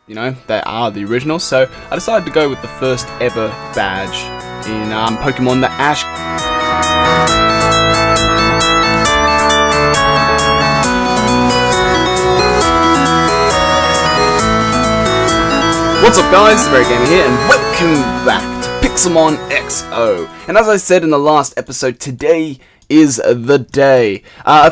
you know, they are the originals. So I decided to go with the first ever badge in Pokemon, the Ash. What's up guys, TheMerryGamer here, and welcome back to PixelmonXo. And as I said in the last episode, today is the day.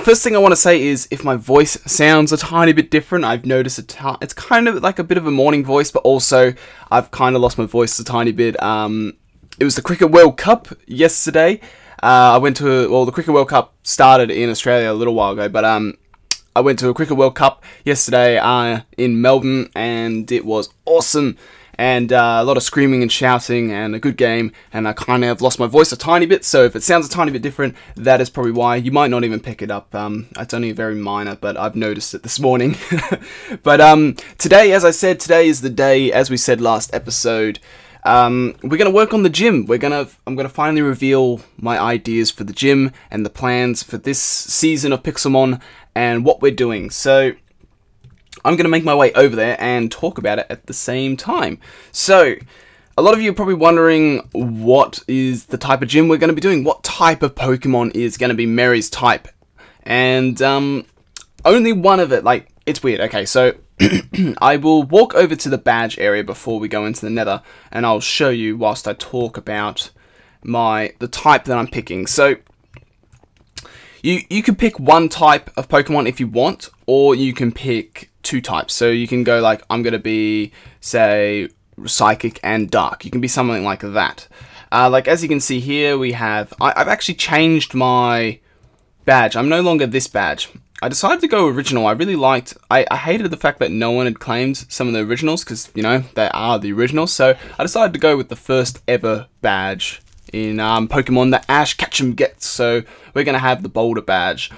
First thing I want to say is, if my voice sounds a tiny bit different, I've noticed it's kind of like a bit of a morning voice, but also I've kind of lost my voice a tiny bit. It was the Cricket World Cup yesterday. I went to, well, the Cricket World Cup started in Australia a little while ago, but I went to a Cricket World Cup yesterday in Melbourne, and it was awesome. And a lot of screaming and shouting and a good game, and I kind of lost my voice a tiny bit, so if it sounds a tiny bit different, that is probably why. You might not even pick it up. It's only very minor, but I've noticed it this morning. But today, as I said, today is the day, as we said last episode. We're gonna work on the gym. I'm gonna finally reveal my ideas for the gym and the plans for this season of Pixelmon and what we're doing. So I'm going to make my way over there and talk about it at the same time. So, a lot of you are probably wondering what is the type of gym we're going to be doing. What type of Pokemon is going to be Mary's type? And only one of it, like, it's weird. Okay, so I will walk over to the badge area before we go into the nether, and I'll show you whilst I talk about the type that I'm picking. So, you can pick one type of Pokemon if you want, or you can pick two types. So you can go like, I'm going to be, say, Psychic and Dark. You can be something like that. Like as you can see here, we have, I've actually changed my badge. I'm no longer this badge. I decided to go original. I really liked, I hated the fact that no one had claimed some of the originals, because, you know, they are the originals. So I decided to go with the first ever badge in Pokemon, the Ash Ketchum Gets. So we're going to have the Boulder badge.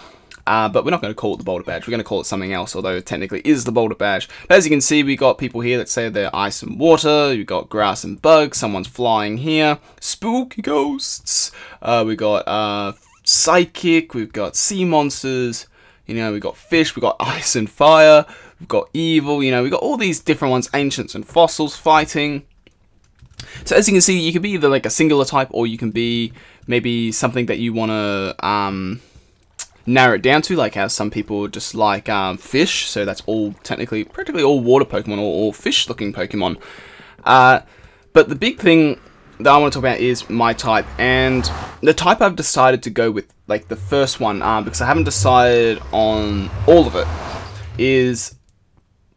But we're not going to call it the Boulder badge. We're going to call it something else, although it technically is the Boulder badge. But as you can see, we got people here that say they're ice and water. You got grass and bugs. Someone's flying here. Spooky ghosts. We got psychic. We've got sea monsters. You know, we got fish. We got ice and fire. We've got evil. You know, we got all these different ones. Ancients and fossils fighting. So as you can see, you can be either like a singular type, or you can be maybe something that you want to narrow it down to, like how some people just like fish, so that's all practically all water Pokemon, or all fish looking Pokemon. But the big thing that I want to talk about is my type, and the type I've decided to go with, like the first one, because I haven't decided on all of it, is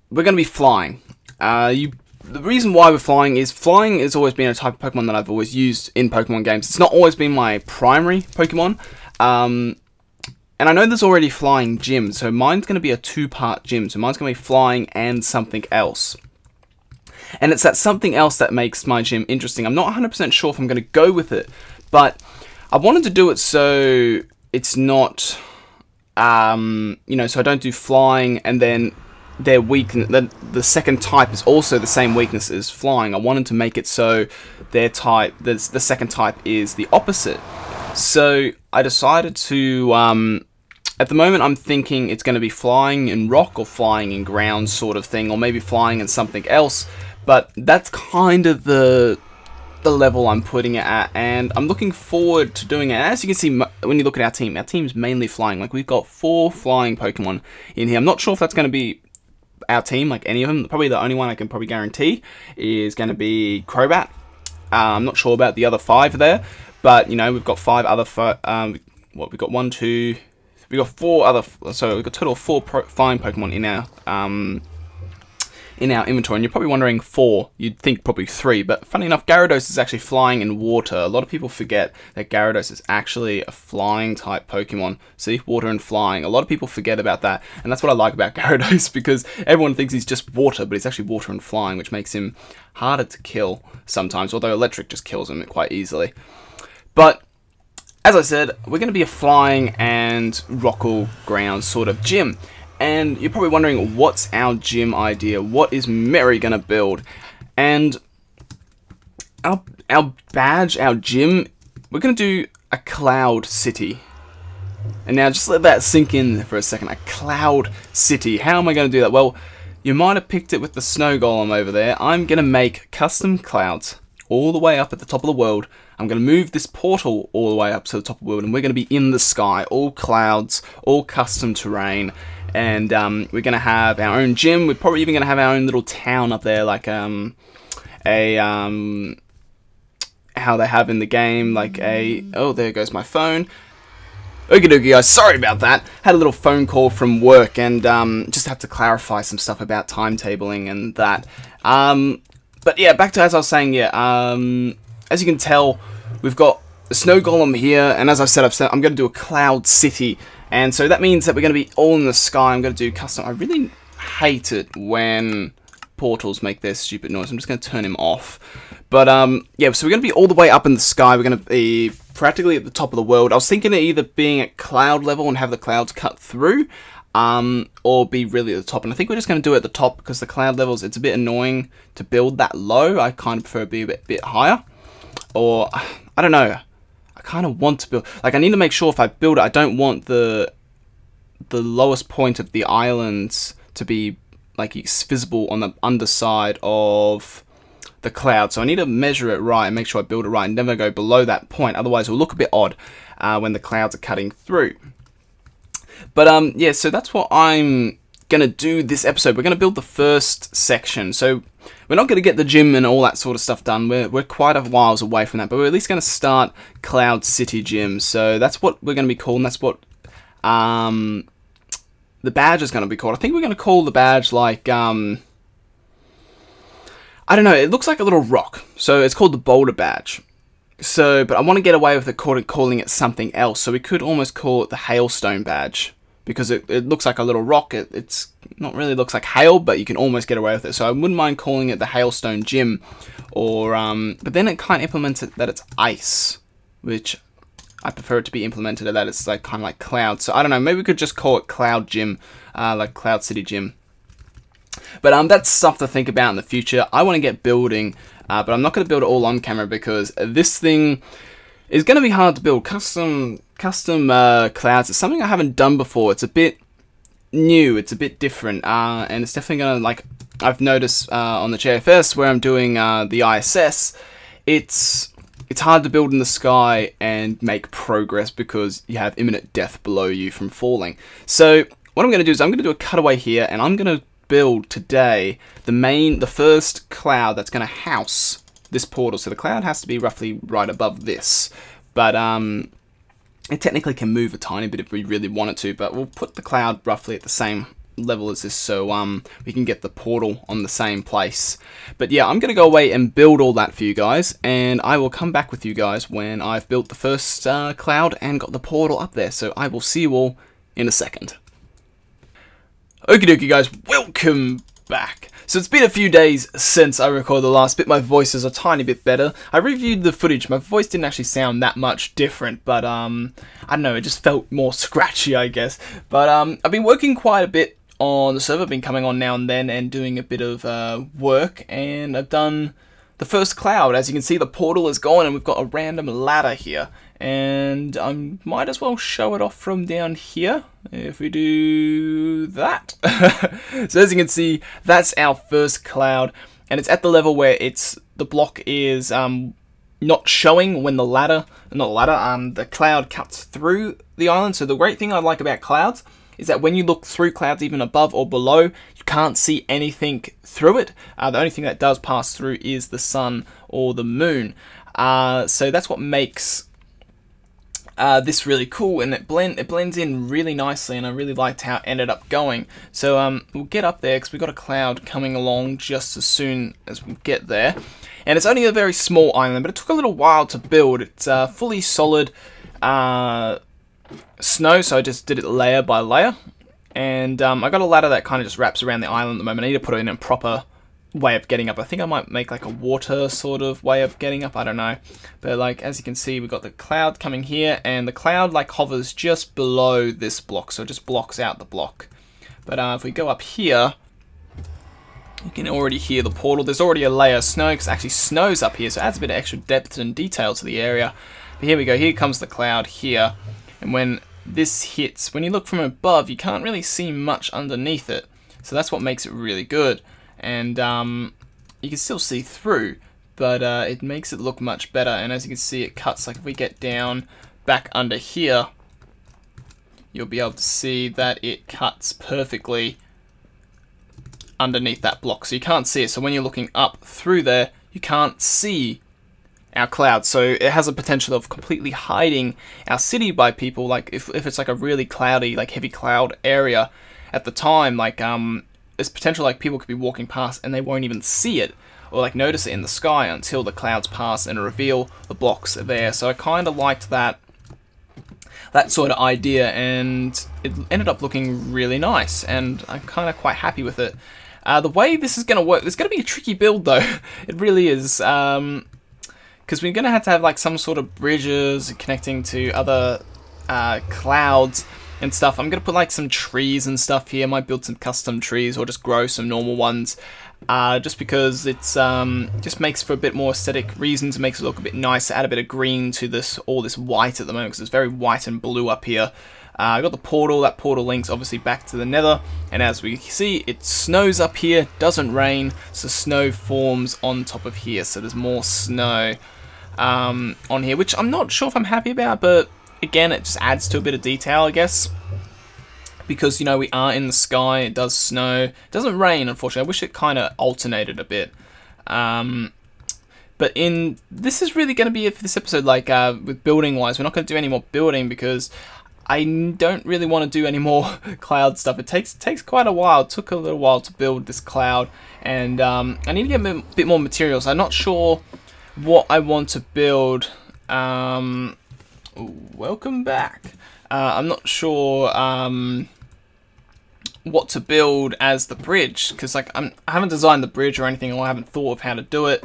we're going to be flying. The reason why we're flying has always been a type of Pokemon that I've always used in Pokemon games. It's not always been my primary Pokemon. And I know there's already flying gym, so mine's going to be a two-part gym. So mine's going to be flying and something else. And it's that something else that makes my gym interesting. I'm not 100% sure if I'm going to go with it, but I wanted to do it so it's not, you know, so I don't do flying and then their weakness, the second type is also the same weakness as flying. I wanted to make it so their type, the second type is the opposite. So I decided to, at the moment I'm thinking it's going to be flying in rock or flying in ground sort of thing, or maybe flying in something else, but that's kind of the level I'm putting it at, and I'm looking forward to doing it. And as you can see, when you look at our team's mainly flying. Like, we've got 4 flying Pokemon in here. I'm not sure if that's going to be our team, like any of them. Probably the only one I can probably guarantee is going to be Crobat. I'm not sure about the other 5 there, but you know, we've got 5 other we've got 1, 2, we've got 4 other, so we've got a total of 4 flying Pokemon in our inventory. And you're probably wondering 4, you'd think probably 3, but funny enough, Gyarados is actually flying in water. A lot of people forget that Gyarados is actually a flying type Pokemon. See, water and flying. A lot of people forget about that, and that's what I like about Gyarados, because everyone thinks he's just water, but he's actually water and flying, which makes him harder to kill sometimes, although electric just kills him quite easily. But as I said, we're going to be a flying and rockle ground sort of gym. And you're probably wondering, what's our gym idea? What is Mary going to build? And our badge, our gym, we're going to do a cloud city. And now just let that sink in for a second. A cloud city. How am I going to do that? Well, you might have picked it with the snow golem over there. I'm going to make custom clouds all the way up at the top of the world. I'm going to move this portal all the way up to the top of the world, and we're going to be in the sky, all clouds, all custom terrain, and we're going to have our own gym. We're probably even going to have our own little town up there, like how they have in the game, like oh, there goes my phone. Okie dokie guys, sorry about that. Had a little phone call from work, and just had to clarify some stuff about timetabling and that. But yeah, back to as I was saying, yeah, as you can tell, we've got the snow golem here, and as I've said, I'm going to do a cloud city, and so that means that we're going to be all in the sky. I'm going to do custom. I really hate it when portals make their stupid noise. I'm just going to turn him off. But yeah, so we're going to be all the way up in the sky. We're going to be practically at the top of the world. I was thinking of either being at cloud level and have the clouds cut through, or be really at the top. And I think we're just going to do it at the top because the cloud levels, it's a bit annoying to build that low. I kind of prefer to be a bit higher. Or, I don't know. I kind of want to build, like I need to make sure if I build it, I don't want the lowest point of the islands to be like visible on the underside of the cloud. So I need to measure it right and make sure I build it right and never go below that point. Otherwise it will look a bit odd when the clouds are cutting through. But yeah, so that's what I'm gonna do this episode. We're gonna build the first section. So we're not gonna get the gym and all that sort of stuff done. We're quite a whiles away from that, but we're at least gonna start Cloud City Gym. So that's what we're gonna be calling. That's what the badge is gonna be called. I think we're gonna call the badge like I don't know. It looks like a little rock, so it's called the Boulder Badge. So, but I want to get away with it calling it something else. So we could almost call it the Hailstone Badge, because it looks like a little rock. It's not really looks like hail, but you can almost get away with it. So I wouldn't mind calling it the Hailstone Gym, or but then it kind of implements it that it's ice, which I prefer it to be implemented that it's like kind of like cloud. So I don't know. Maybe we could just call it Cloud Gym, like Cloud City Gym. But that's stuff to think about in the future. I want to get building, but I'm not going to build it all on camera because this thing is going to be hard to build. Custom clouds is something I haven't done before. It's a bit new. It's a bit different, and it's definitely going to, like I've noticed on the JFS where I'm doing the ISS, it's hard to build in the sky and make progress because you have imminent death below you from falling. So what I'm going to do is I'm going to do a cutaway here, and I'm going to build today the first cloud that's going to house this portal. So the cloud has to be roughly right above this, but it technically can move a tiny bit if we really wanted to, but we'll put the cloud roughly at the same level as this, so we can get the portal on the same place. But yeah, I'm gonna go away and build all that for you guys, and I will come back with you guys when I've built the first cloud and got the portal up there. So I will see you all in a second. Okie dokie guys, welcome back. So it's been a few days since I recorded the last bit. My voice is a tiny bit better. I reviewed the footage. My voice didn't actually sound that much different, but I don't know, it just felt more scratchy, I guess. But I've been working quite a bit on the server. I've been coming on now and then and doing a bit of work, and I've done the first cloud. As you can see, the portal is gone, and we've got a random ladder here. And I might as well show it off from down here, if we do that. So as you can see, that's our first cloud, and it's at the level where the block is not showing when the cloud cuts through the island. So the great thing I like about clouds is that when you look through clouds, even above or below, you can't see anything through it. The only thing that does pass through is the sun or the moon. So that's what makes this really cool, and it blends in really nicely, and I really liked how it ended up going. So we'll get up there because we've got a cloud coming along just as soon as we get there. And it's only a very small island, but it took a little while to build. It's fully solid snow, so I just did it layer by layer. And I got a ladder that kind of just wraps around the island at the moment. I need to put it in a proper way of getting up. I think I might make like a water sort of way of getting up, I don't know. But like, as you can see, we've got the cloud coming here, and the cloud like hovers just below this block, so it just blocks out the block. But if we go up here, you can already hear the portal. There's already a layer of snow, because it actually snows up here, so it adds a bit of extra depth and detail to the area. But here we go, here comes the cloud here, and when this hits, when you look from above, you can't really see much underneath it. So that's what makes it really good. And you can still see through, but it makes it look much better. And as you can see, it cuts, like if we get down back under here, you'll be able to see that it cuts perfectly underneath that block. So you can't see it. So when you're looking up through there, you can't see our clouds. So it has a potential of completely hiding our city by people. Like if it's like a really cloudy, like heavy cloud area at the time, like there's potential like people could be walking past and they won't even see it or like notice it in the sky until the clouds pass and reveal the blocks there. So I kind of liked that sort of idea, and it ended up looking really nice, and I'm kind of quite happy with it. The way this is going to work, it's going to be a tricky build though. It really is, because we're going to have like some sort of bridges connecting to other clouds and stuff. I'm going to put like some trees and stuff here. I might build some custom trees or just grow some normal ones, just because it's just makes for a bit more aesthetic reasons. It makes it look a bit nicer, add a bit of green to this, all this white at the moment, because it's very white and blue up here. I got the portal. That portal links obviously back to the nether, and as we see, it snows up here, doesn't rain, so snow forms on top of here, so there's more snow on here, which I'm not sure if I'm happy about, but again, it just adds to a bit of detail, I guess, because, you know, we are in the sky, it does snow, it doesn't rain, unfortunately. I wish it kind of alternated a bit. But this is really going to be it for this episode, like, with building-wise. We're not going to do any more building because I don't really want to do any more cloud stuff. It takes quite a while. It took a little while to build this cloud, and I need to get a bit more materials. I'm not sure what I want to build. Welcome back. I'm not sure what to build as the bridge, because like I haven't designed the bridge or anything, or I haven't thought of how to do it,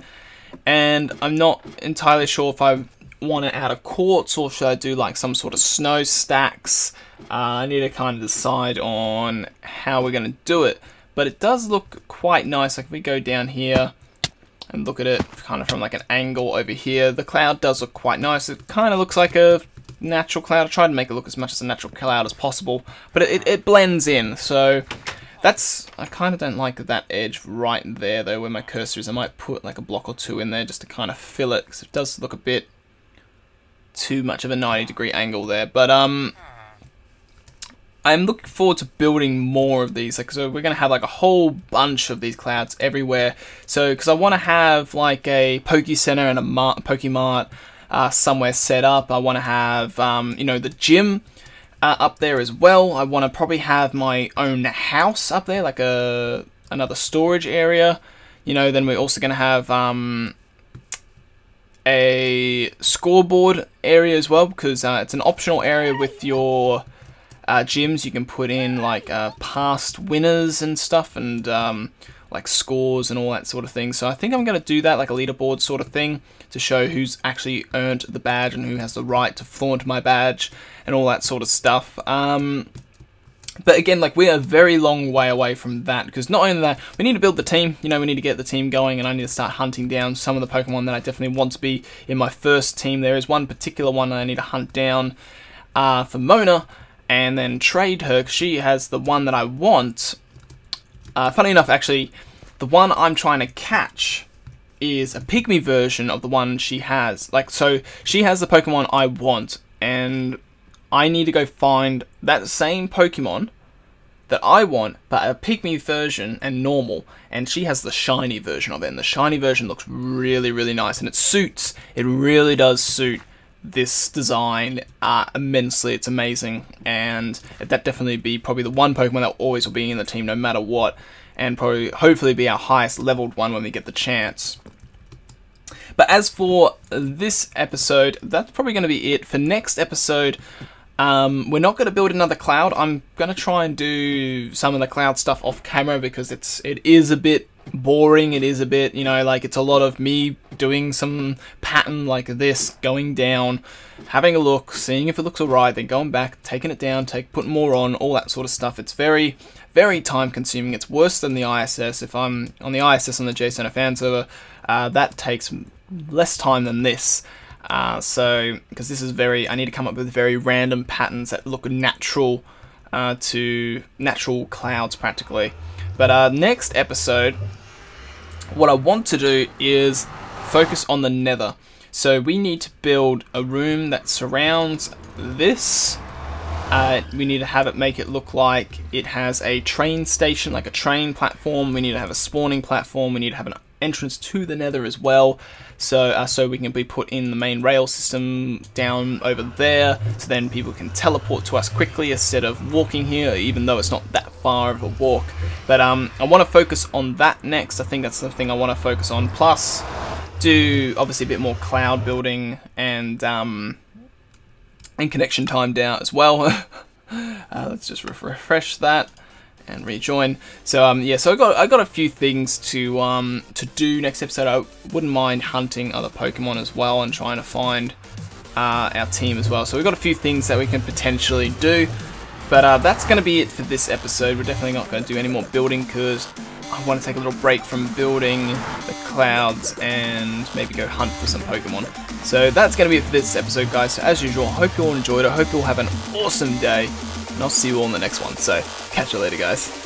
and I'm not entirely sure if I want it out of quartz or should I do like some sort of snow stacks. I need to kind of decide on how we're going to do it, but it does look quite nice. Like if we go down here and look at it kind of from like an angle over here, the cloud does look quite nice. It kind of looks like a natural cloud. I tried to make it look as much as a natural cloud as possible, but it blends in. So that's, I kind of don't like that edge right there though where my cursor is. I might put like a block or two in there just to kind of fill it, because it does look a bit too much of a 90-degree angle there. But I'm looking forward to building more of these. Like, so we're gonna have like a whole bunch of these clouds everywhere. So because I want to have like a Poke Center and a Pokemart somewhere set up. I want to have you know, the gym up there as well. I want to probably have my own house up there, like another storage area. You know, then we're also gonna have a scoreboard area as well, because it's an optional area with your gyms. You can put in like past winners and stuff, and like scores and all that sort of thing. So I think I'm going to do that, like a leaderboard sort of thing, to show who's actually earned the badge and who has the right to flaunt my badge and all that sort of stuff. But again, like, we're a very long way away from that, because not only that, we need to build the team. You know, we need to get the team going, and I need to start hunting down some of the Pokemon that I definitely want to be in my first team. There is one particular one that I need to hunt down for Mona, and then trade her, because she has the one that I want. Funny enough, actually, the one I'm trying to catch is a pygmy version of the one she has. Like, so she has the Pokemon I want, and I need to go find that same Pokemon that I want, but a pygmy version and normal, and she has the shiny version of it, and the shiny version looks really, really nice, and it really does suit this design immensely. It's amazing, and that definitely be probably the one Pokemon that always will be in the team no matter what, and probably hopefully be our highest leveled one when we get the chance. But as for this episode, that's probably going to be it. For next episode, we're not going to build another cloud. I'm going to try and do some of the cloud stuff off camera, because it is a bit boring. It is a bit, you know, like, it's a lot of me doing some pattern like this, going down, having a look, seeing if it looks alright, then going back, taking it down, putting more on, all that sort of stuff. It's very, very time consuming. It's worse than the ISS. If I'm on the ISS on the JSON fan server, that takes less time than this. So, because this is I need to come up with very random patterns that look natural to natural clouds practically. But next episode, what I want to do is focus on the nether. So we need to build a room that surrounds this. We need to have it, make it look like it has a train station, like a train platform. We need to have a spawning platform. We need to have an entrance to the nether as well. So we can be put in the main rail system down over there, so then people can teleport to us quickly instead of walking here, even though it's not that far of a walk. But I want to focus on that next. I think that's the thing I want to focus on. Plus, do obviously a bit more cloud building and connection timed out as well. Let's just refresh that and rejoin. So yeah, so I got a few things to do next episode. I wouldn't mind hunting other Pokemon as well and trying to find our team as well. So we've got a few things that we can potentially do. But that's going to be it for this episode. We're definitely not going to do any more building because I want to take a little break from building the clouds and maybe go hunt for some Pokemon. So that's going to be it for this episode, guys. So as usual, I hope you all enjoyed it. I hope you all have an awesome day. And I'll see you all in the next one. So catch you later, guys.